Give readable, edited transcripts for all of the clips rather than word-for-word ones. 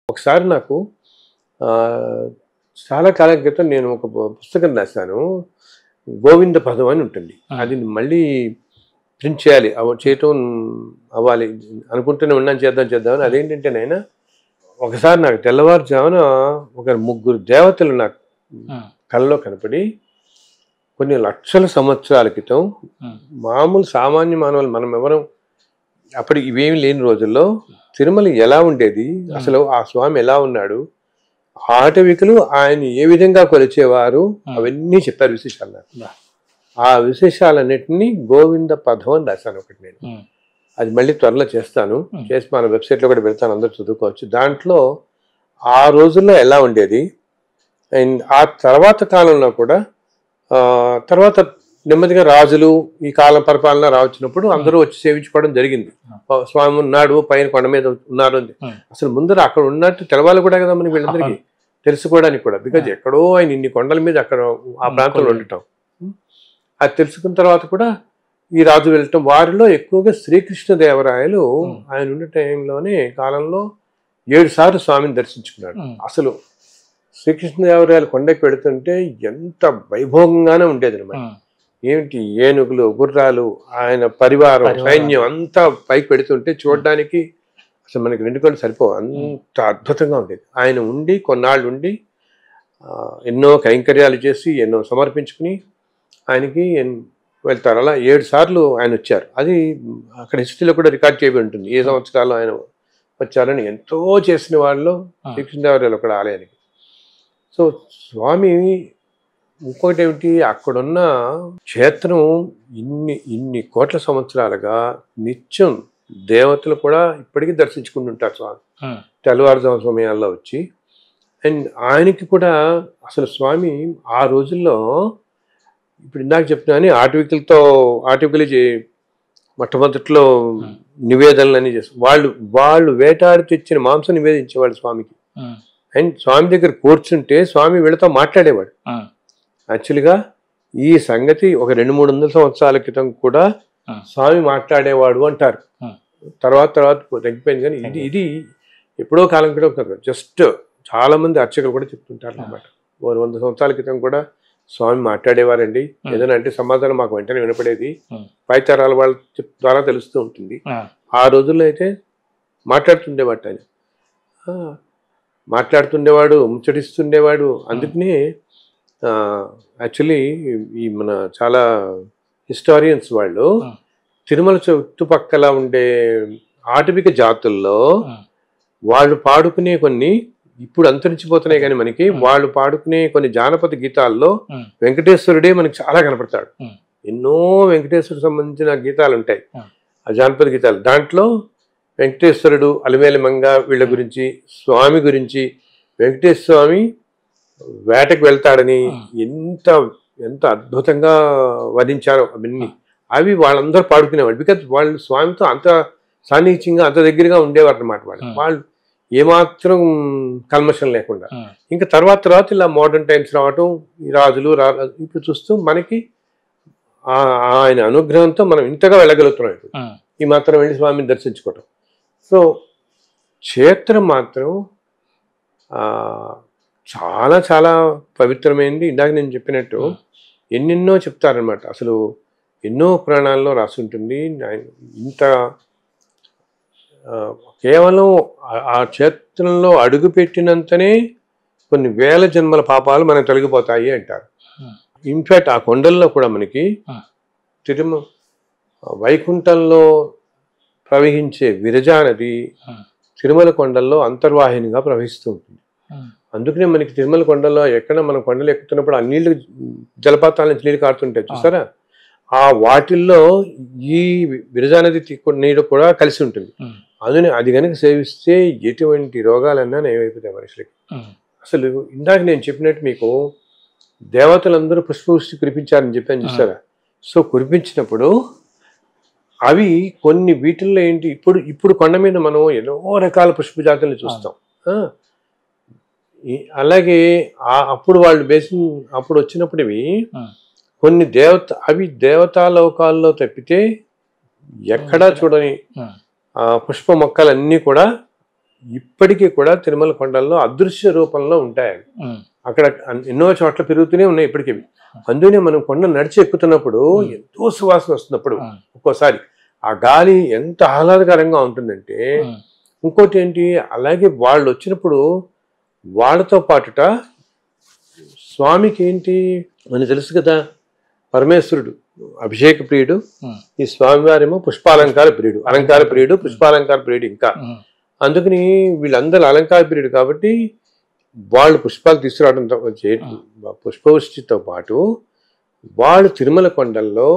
ఒకసారి నాకు చాలా కాలం క్రితం నేను ఒక పుస్తకం రాశాను. గోవింద పదం అని ఉంటుంది. అది మళ్ళీ ప్రింట్ చేయాలి, చేయటం అవ్వాలి అనుకుంటూనే ఉన్నాను, చేద్దామని. అదేంటంటే నాయన, ఒకసారి నాకు తెల్లవారుజామున ఒక 3 దేవతలు నాకు కళ్ళలో కనపడి, కొన్ని లక్షల సంవత్సరాల క్రితం మామూలు సామాన్య మానవులు మనం ఎవరం, అప్పటికి ఇవేమి లేని రోజుల్లో తిరుమల ఎలా ఉండేది, అసలు ఆ స్వామి ఎలా ఉన్నాడు, ఆటవికులు ఆయన ఏ విధంగా కొలిచేవారు, అవన్నీ చెప్పారు విశేషాలు నాకు. ఆ విశేషాలన్నింటినీ గోవింద పదం అని రాశాను ఒకటి నేను. అది మళ్ళీ త్వరలో చేస్తాను, చేసి మన వెబ్సైట్లో కూడా పెడతాను, అందరూ చదువుకోవచ్చు. దాంట్లో ఆ రోజుల్లో ఎలా ఉండేది, అండ్ ఆ తర్వాత కాలంలో కూడా తర్వాత నెమ్మదిగా రాజులు ఈ కాలం పరిపాలన రావచ్చినప్పుడు అందరూ వచ్చి సేవించుకోవడం జరిగింది. స్వామి ఉన్నాడు పైన కొండ మీద ఉన్నారు అని. అసలు ముందర అక్కడ ఉన్నట్టు తెలవాలి కూడా కదా మనకి, వీళ్ళందరికీ తెలుసుకోవడానికి కూడా. బికాజ్ ఎక్కడో ఆయన ఇన్ని కొండల మీద అక్కడ ఆ ప్రాంతంలో ఉండటం, అది తెలుసుకున్న తర్వాత కూడా ఈ రాజు వెళ్ళటం, వారిలో ఎక్కువగా శ్రీకృష్ణదేవరాయలు ఆయన ఉన్న టైంలోనే కాలంలో 7 సార్లు స్వామిని దర్శించుకున్నాడు. అసలు శ్రీకృష్ణదేవరాయలు కొండకి పెడుతుంటే ఎంత వైభోగంగానే ఉండేది అనమాట. ఏమిటి ఏనుగులు, గుర్రాలు, ఆయన పరివారం, సైన్యం అంతా పైకి పెడుతుంటే చూడడానికి అసలు మనకి 2 కళ్ళు సరిపోవు, అంత అద్భుతంగా ఉండేది. ఆయన ఉండి కొన్నాళ్ళు ఉండి ఎన్నో కైంకర్యాలు చేసి ఎన్నో సమర్పించుకుని ఆయనకి వెళ్తారు. అలా 7 సార్లు ఆయన వచ్చారు. అది అక్కడ హిస్టరీలో కూడా రికార్డ్ చేయబడి ఉంటుంది, ఏ సంవత్సరాలు ఆయన వచ్చారని. ఎంతో చేసిన వాళ్ళు శ్రీకృష్ణదేవరాయలు ఒకటి ఆలయానికి. సో స్వామి ఇంకోటి ఏమిటి, అక్కడున్న క్షేత్రం ఇన్ని కోట్ల సంవత్సరాలుగా నిత్యం దేవతలు కూడా ఇప్పటికీ దర్శించుకుంటుంటారు స్వామి, తెల్లవారుజాము సమయాల్లో వచ్చి. అండ్ ఆయనకి కూడా అసలు స్వామి ఆ రోజుల్లో, ఇప్పుడు ఇందాక చెప్తున్నాను, ఆటవికులు మొట్టమొదట్లో నివేదనలు చేసి వాళ్ళు వేటాడి తెచ్చిన మాంసం నివేదించేవాళ్ళు స్వామికి. అండ్ స్వామి దగ్గర కూర్చుంటే స్వామి వీళ్ళతో మాట్లాడేవాడు. యాక్చువల్గా ఈ సంగతి ఒక 200-300 సంవత్సరాల క్రితం కూడా స్వామి మాట్లాడేవాడు అంటారు. తర్వాత తగ్గిపోయింది. కానీ ఇది ఎప్పుడో కాలం క్రితం, జస్ట్ చాలా మంది అర్చకులు కూడా చెప్తుంటారు అన్నమాట. 100 సంవత్సరాల క్రితం కూడా స్వామి మాట్లాడేవారండి, ఏదైనా అంటే సమాధానం మాకు వెంటనే వినపడేది, పైతరాల వాళ్ళ ద్వారా తెలుస్తూ ఉంటుంది. ఆ రోజుల్లో అయితే మాట్లాడుతుండేవాడు ఆయన, ముచ్చటిస్తుండేవాడు. అందుకనే యాక్చువల్లీ ఈ మన చాలా హిస్టారియన్స్ వాళ్ళు తిరుమల చుట్టుపక్కల ఉండే ఆటవిక జాతుల్లో వాళ్ళు పాడుకునే కొన్ని ఇప్పుడు అంతరించిపోతున్నాయి, కానీ మనకి వాళ్ళు పాడుకునే కొన్ని జానపద గీతాల్లో వెంకటేశ్వరుడే మనకి చాలా కనపడతాడు. ఎన్నో వెంకటేశ్వరుడు సంబంధించిన గీతాలు ఉంటాయి, ఆ జానపద గీతాలు. దాంట్లో వెంకటేశ్వరుడు, అలివేలి మంగ వీళ్ళ గురించి, స్వామి గురించి, వెంకటేశ్వర స్వామి వేటకు వెళ్తాడని ఎంత అద్భుతంగా వర్ణించారో అవన్నీ. అవి వాళ్ళందరూ పాడుకునేవాళ్ళు. బికాజ్ వాళ్ళు స్వామితో అంత సాన్నిహిత్యంగా, అంత దగ్గరగా ఉండేవారు అన్నమాట. వాళ్ళు ఏమాత్రం కల్మషం లేకుండా. ఇంకా తర్వాత ఇలా మోడర్న్ టైమ్స్ రావటం, ఈ రాజులు ఇప్పుడు చూస్తూ మనకి ఆయన అనుగ్రహంతో మనం ఇంతగా వెళ్ళగలుగుతున్నాం. ఇప్పుడు ఈ మాత్రం వెళ్ళి స్వామిని దర్శించుకోవటం. సో క్షేత్రం మాత్రం చాలా చాలా పవిత్రమైనది. ఇందాక నేను చెప్పినట్టు ఎన్నెన్నో చెప్తారనమాట. అసలు ఎన్నో పురాణాల్లో రాసి ఉంటుంది. ఇంత కేవలం ఆ క్షేత్రంలో అడుగు పెట్టినంతనే కొన్ని వేల జన్మల పాపాలు మనకు తొలగిపోతాయి అంటారు. ఇన్ఫాక్ట్ ఆ కొండల్లో కూడా మనకి వైకుంఠంలో ప్రవహించే విరజా నది తిరుమల కొండల్లో అంతర్వాహినిగా ప్రవహిస్తూ ఉంటుంది. అందుకనే మనకి తిరుమల కొండల్లో ఎక్కడ మనం కొండలు ఎక్కుతున్నప్పుడు ఆ నీళ్లు, జలపాతాల నుంచి నీళ్ళు కారుతుంటాయి చూసారా, ఆ వాటిల్లో ఈ విరజా నది నీరు కూడా కలిసి ఉంటుంది. అది కనుక సేవిస్తే ఎటువంటి రోగాలన్నా నయమైపోతాయి మనుషులకి. అసలు ఇందాక నేను చెప్పినట్టు మీకు దేవతలందరూ పుష్పవృష్టి కురిపించారని చెప్పాను చూసారా. సో కురిపించినప్పుడు అవి కొన్ని వీటిల్లో ఏంటి, ఇప్పుడు కొండ మీద మనం ఎన్నో రకాల పుష్ప జాతులను చూస్తాం. అలాగే అప్పుడు వాళ్ళు అప్పుడు వచ్చినప్పుడు ఇవి కొన్ని అవి దేవతాలోకాల్లో తప్పితే ఎక్కడా చూడని పుష్ప మొక్కలన్నీ కూడా ఇప్పటికీ కూడా తిరుమల కొండల్లో అదృశ్య రూపంలో ఉంటాయి. అక్కడ ఎన్నో చోట్ల పెరుగుతూనే ఉన్నాయి ఇప్పటికీ. అందుకనే మనం కొండ నడిచి ఎక్కుతున్నప్పుడు ఎంతో సువాసన వస్తున్నప్పుడు ఒక్కోసారి ఆ గాలి ఎంత ఆహ్లాదకరంగా ఉంటుందంటే. ఇంకోటి ఏంటి, అలాగే వాళ్ళు వచ్చినప్పుడు వాళ్ళతో పాటుట స్వామికి ఏంటి మనకు తెలుసు కదా, పరమేశ్వరుడు అభిషేక ప్రియుడు, ఈ స్వామివారేమో పుష్పాలంకార ప్రియుడు, అలంకార ప్రియుడు, పుష్పాలంకార ప్రియుడు. ఇంకా అందుకని వీళ్ళందరూ అలంకార ప్రియుడు కాబట్టి వాళ్ళు పుష్పాలు తీసుకురావడంతో పుష్పవృష్టితో పాటు వాళ్ళు తిరుమల కొండల్లో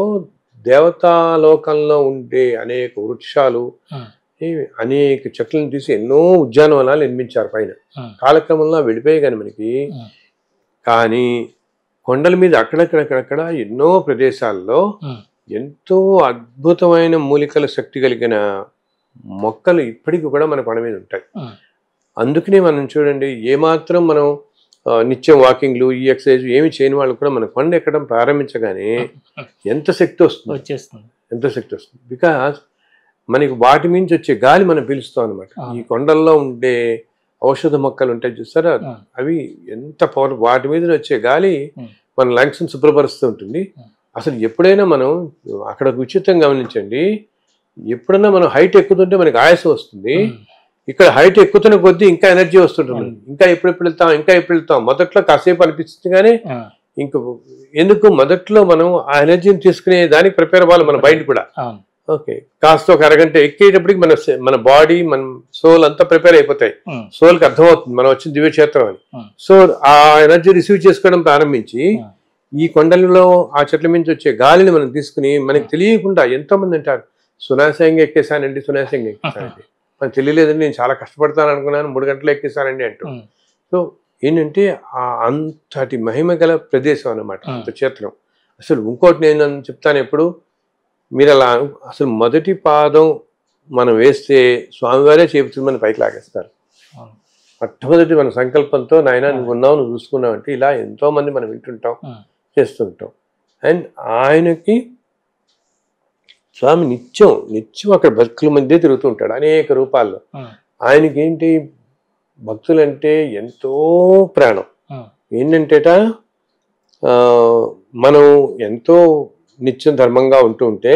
దేవతాలోకంలో ఉండే అనేక వృక్షాలు, అనేక చెట్లను తీసి ఎన్నో ఉద్యానవనాలు నిర్మించారు పైన. కాలక్రమంలో వెళ్ళిపోయాయి కానీ మనకి. కానీ కొండల మీద అక్కడక్కడక్కడక్కడ ఎన్నో ప్రదేశాల్లో ఎంతో అద్భుతమైన మూలికల శక్తి కలిగిన మొక్కలు ఇప్పటికీ కూడా మన కొండ మీద ఉంటాయి. అందుకనే మనం చూడండి, ఏమాత్రం మనం నిత్యం వాకింగ్లు ఈ ఎక్సర్సైజ్ ఏమి చేయని వాళ్ళు కూడా మన కొండ ఎక్కడం ప్రారంభించగానే ఎంత శక్తి వచ్చేస్తుంది, ఎంత శక్తి వస్తుంది. బికాస్ మనకి వాటి మించి వచ్చే గాలి మనం పీలుస్తాం అనమాట. ఈ కొండల్లో ఉండే ఔషధ మొక్కలు ఉంటాయి చూస్తారా, అవి ఎంత పవర్, వాటి మీద వచ్చే గాలి మన లంగ్స్ శుభ్రపరుస్తూ ఉంటుంది. అసలు ఎప్పుడైనా మనం అక్కడ ఉచితంగా గమనించండి, ఎప్పుడైనా మనం హైట్ ఎక్కుతుంటే మనకి ఆయాసం వస్తుంది. ఇక్కడ హైట్ ఎక్కుతున్న కొద్దీ ఇంకా ఎనర్జీ వస్తుంటుంది. ఇంకా ఎప్పుడు వెళ్తాం మొదట్లో కాసేపు అనిపిస్తుంది కానీ ఇంక ఎందుకు మొదట్లో మనం ఆ ఎనర్జీని తీసుకునే దానికి ప్రిపేర్ అవ్వాలి మన మైండ్ కూడా. ఓకే, కాస్త ఒక అరగంట ఎక్కేటప్పటికి మన బాడీ, మన సోల్ అంతా ప్రిపేర్ అయిపోతాయి. సోల్కి అర్థమవుతుంది మనం వచ్చిన దివ్యక్షేత్రం అని. సో ఆ ఎనర్జీ రిసీవ్ చేసుకోవడం ప్రారంభించి ఈ కొండలలో ఆ చెట్ల నుంచి వచ్చే గాలిని మనం తీసుకుని మనకి తెలియకుండా ఎంతో మంది అంటారు, సునాశయంగా ఎక్కేసానండి, సునాశయంగా ఎక్కేసానండి, మనకు తెలియలేదండి, నేను చాలా కష్టపడతాను అనుకున్నాను, 3 గంటలు ఎక్కేసానండి అంటూ. సో ఏంటంటే అంతటి మహిమ గల ప్రదేశం అన్నమాట అంత క్షేత్రం. అసలు ఇంకోటి నేను చెప్తాను, ఎప్పుడు మీరు అలా అసలు మొదటి పాదం మనం వేస్తే స్వామివారే చేపుతుంది మన పైకి లాగేస్తారు. మొట్టమొదటి మన సంకల్పంతో నాయన నువ్వు ఉన్నావు, నువ్వు చూసుకున్నావు అంటే ఇలా ఎంతో మంది మనం వింటుంటాం, చేస్తుంటాం. అండ్ ఆయనకి స్వామి నిత్యం అక్కడ భక్తుల మధ్య తిరుగుతూ ఉంటాడు అనేక రూపాల్లో. ఆయనకి ఏంటి, భక్తులంటే ఎంతో ప్రాణం. ఏంటంటేట మనం ఎంతో నిత్యం ధర్మంగా ఉంటే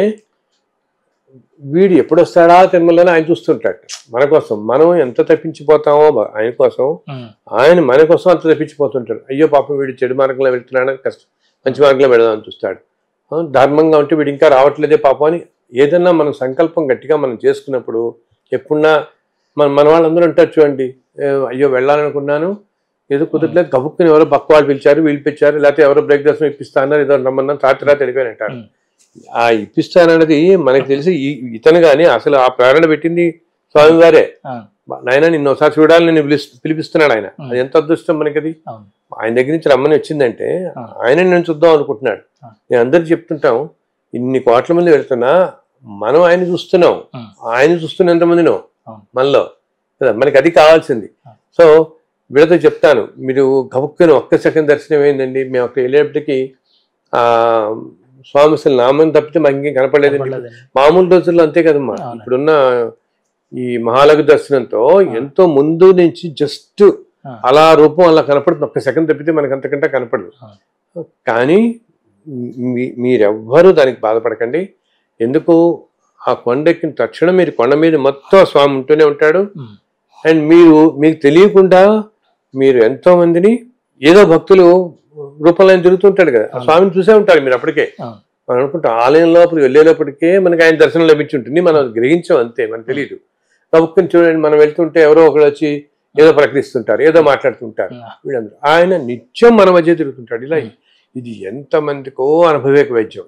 వీడు ఎప్పుడొస్తాడా తిరుమలని ఆయన చూస్తుంటాడు మన కోసం. మనం ఎంత తప్పించిపోతామో ఆయన కోసం, ఆయన మన కోసం అంత తప్పించిపోతుంటాడు. అయ్యో పాపం వీడు చెడు మార్గంలో వెళ్తున్నాడని కష్టం, మంచి మార్గంలో వెళదామని చూస్తాడు. ధర్మంగా ఉంటే వీడు ఇంకా రావట్లేదే పాపం అని ఏదన్నా మనం సంకల్పం గట్టిగా మనం చేసుకున్నప్పుడు ఎప్పుడన్నా మన వాళ్ళందరూ ఉంటారు చూడండి, అయ్యో వెళ్ళాలనుకున్నాను ఏదో కుదరలేదు, గబుక్కుని ఎవరో పక్క వాళ్ళు పిలిచారు, వీళ్ళు పిలిచారు, లేకపోతే ఎవరో బ్రేక్ దర్శనం ఇప్పిస్తాన్నారు, ఏదో రమ్మన్నా రాత్రి వెళ్ళిపోయాను అంటారు. ఆ ఇప్పిస్తానన్నది మనకి తెలిసి ఇతను కానీ అసలు ఆ ప్రేరణ పెట్టింది స్వామివారే. నాయన నిన్ను ఒకసారి చూడాలని నేను పిలిపిస్తున్నాడు ఆయన. అది ఎంత అదృష్టం మనకి. అది ఆయన దగ్గర నుంచి రమ్మని వచ్చిందంటే ఆయన నేను చూద్దాం అనుకుంటున్నాడు. నేను అందరికి చెప్తుంటాం, ఇన్ని కోట్ల మంది వెళ్తున్నా మనం ఆయన చూస్తున్నాం, ఆయన చూస్తున్న ఎంతమందినో మనలో కదా, మనకి అది కావాల్సింది. సో వీళ్ళతో చెప్తాను, మీరు గబుక్కుని ఒక్క సెకండ్ దర్శనం అయిందండి, మేము అక్కడ వెళ్ళేప్పటికీ స్వామి అసలు నామం తప్పితే మాకు ఇంకేం కనపడలేదు. మామూలు రోజుల్లో అంతే కదమ్మా. ఇప్పుడున్న ఈ మహాలఘు దర్శనంతో ఎంతో ముందు నుంచి జస్ట్ అలా రూపం అలా కనపడుతుంది, ఒక్క సెకండ్ తప్పితే మనకు అంతకంటే కనపడదు. కానీ మీరెవ్వరూ దానికి బాధపడకండి. ఎందుకు, ఆ కొండెక్కిన తక్షణం మీరు కొండ మీద మొత్తం స్వామి ఉంటూనే ఉంటాడు. అండ్ మీకు తెలియకుండా మీరు ఎంతో మందిని ఏదో భక్తులు రూపంలో తిరుగుతుంటాడు కదా, ఆ స్వామిని చూసే ఉంటారు మీరు. అప్పటికే మనం అనుకుంటాం ఆలయం లోపల వెళ్ళేటప్పటికే మనకి ఆయన దర్శనం లభించి ఉంటుంది, మనం గ్రహించాం అంతే, మనకు తెలియదు. గబుక్కుని చూడండి, మనం వెళ్తుంటే ఎవరో ఒకరు వచ్చి ఏదో ప్రకటిస్తుంటారు, ఏదో మాట్లాడుతుంటారు. వీళ్ళందరూ ఆయన నిత్యం మన మధ్య తిరుగుతుంటాడు. ఇలా ఇది ఎంతమందికో అనుభవేక వైద్యం.